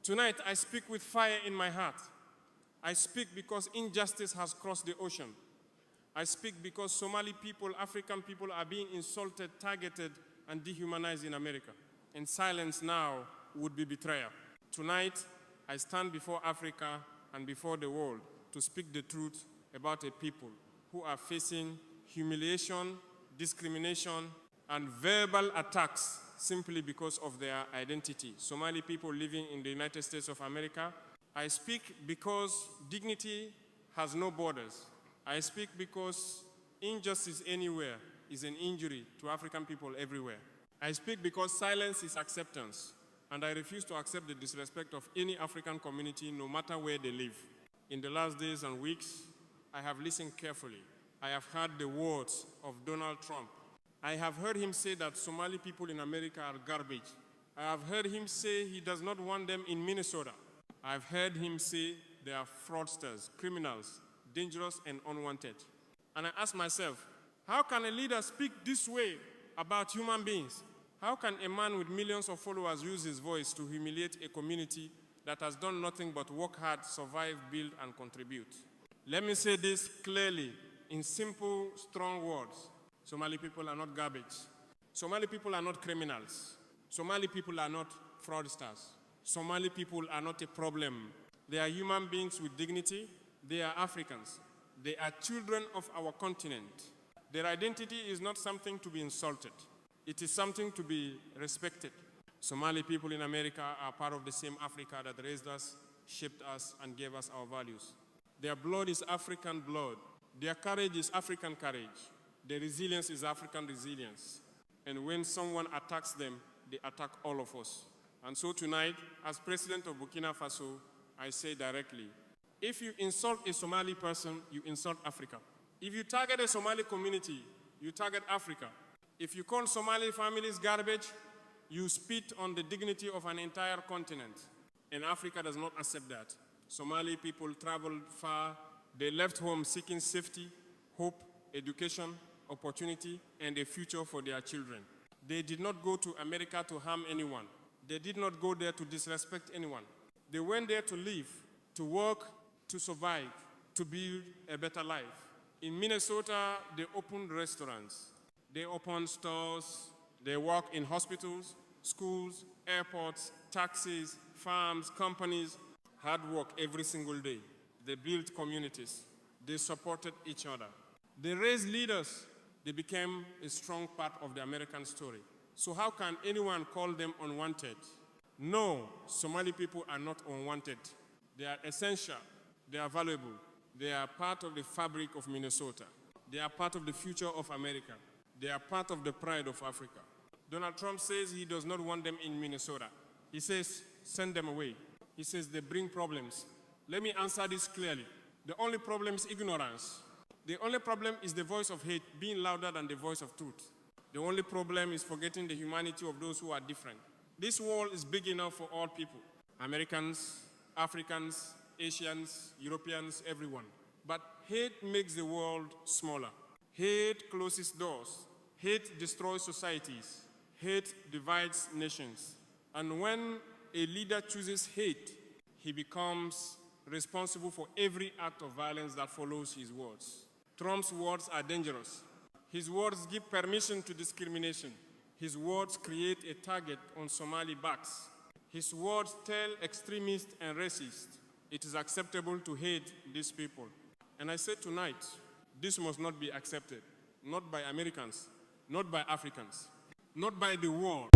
Tonight, I speak with fire in my heart. I speak because injustice has crossed the ocean. I speak because Somali people, African people are being insulted, targeted, and dehumanized in America. And silence now would be betrayal. Tonight, I stand before Africa and before the world to speak the truth about a people who are facing humiliation, discrimination, and verbal attacks simply because of their identity. Somali people living in the United States of America. I speak because dignity has no borders. I speak because injustice anywhere is an injury to African people everywhere. I speak because silence is acceptance, and I refuse to accept the disrespect of any African community, no matter where they live. In the last days and weeks, I have listened carefully. I have heard the words of Donald Trump. I have heard him say that Somali people in America are garbage. I have heard him say he does not want them in Minnesota. I have heard him say they are fraudsters, criminals, dangerous and unwanted. And I ask myself, how can a leader speak this way about human beings? How can a man with millions of followers use his voice to humiliate a community that has done nothing but work hard, survive, build, and contribute? Let me say this clearly in simple, strong words. Somali people are not garbage. Somali people are not criminals. Somali people are not fraudsters. Somali people are not a problem. They are human beings with dignity. They are Africans. They are children of our continent. Their identity is not something to be insulted. It is something to be respected. Somali people in America are part of the same Africa that raised us, shaped us, and gave us our values. Their blood is African blood. Their courage is African courage. Their resilience is African resilience. And when someone attacks them, they attack all of us. And so tonight, as president of Burkina Faso, I say directly, if you insult a Somali person, you insult Africa. If you target a Somali community, you target Africa. If you call Somali families garbage, you spit on the dignity of an entire continent. And Africa does not accept that. Somali people traveled far. They left home seeking safety, hope, education, opportunity, and a future for their children. They did not go to America to harm anyone. They did not go there to disrespect anyone. They went there to live, to work, to survive, to build a better life. In Minnesota, they opened restaurants. They opened stores. They work in hospitals, schools, airports, taxis, farms, companies. Hard work every single day. They built communities. They supported each other. They raised leaders. They became a strong part of the American story. So how can anyone call them unwanted? No, Somali people are not unwanted. They are essential. They are valuable. They are part of the fabric of Minnesota. They are part of the future of America. They are part of the pride of Africa. Donald Trump says he does not want them in Minnesota. He says, send them away. He says they bring problems. Let me answer this clearly. The only problem is ignorance. The only problem is the voice of hate being louder than the voice of truth. The only problem is forgetting the humanity of those who are different. This world is big enough for all people. Americans, Africans, Asians, Europeans, everyone. But hate makes the world smaller. Hate closes doors. Hate destroys societies. Hate divides nations. And when a leader chooses hate, he becomes responsible for every act of violence that follows his words. Trump's words are dangerous. His words give permission to discrimination. His words create a target on Somali backs. His words tell extremists and racists it is acceptable to hate these people. And I say tonight, this must not be accepted. Not by Americans, not by Africans, not by the world.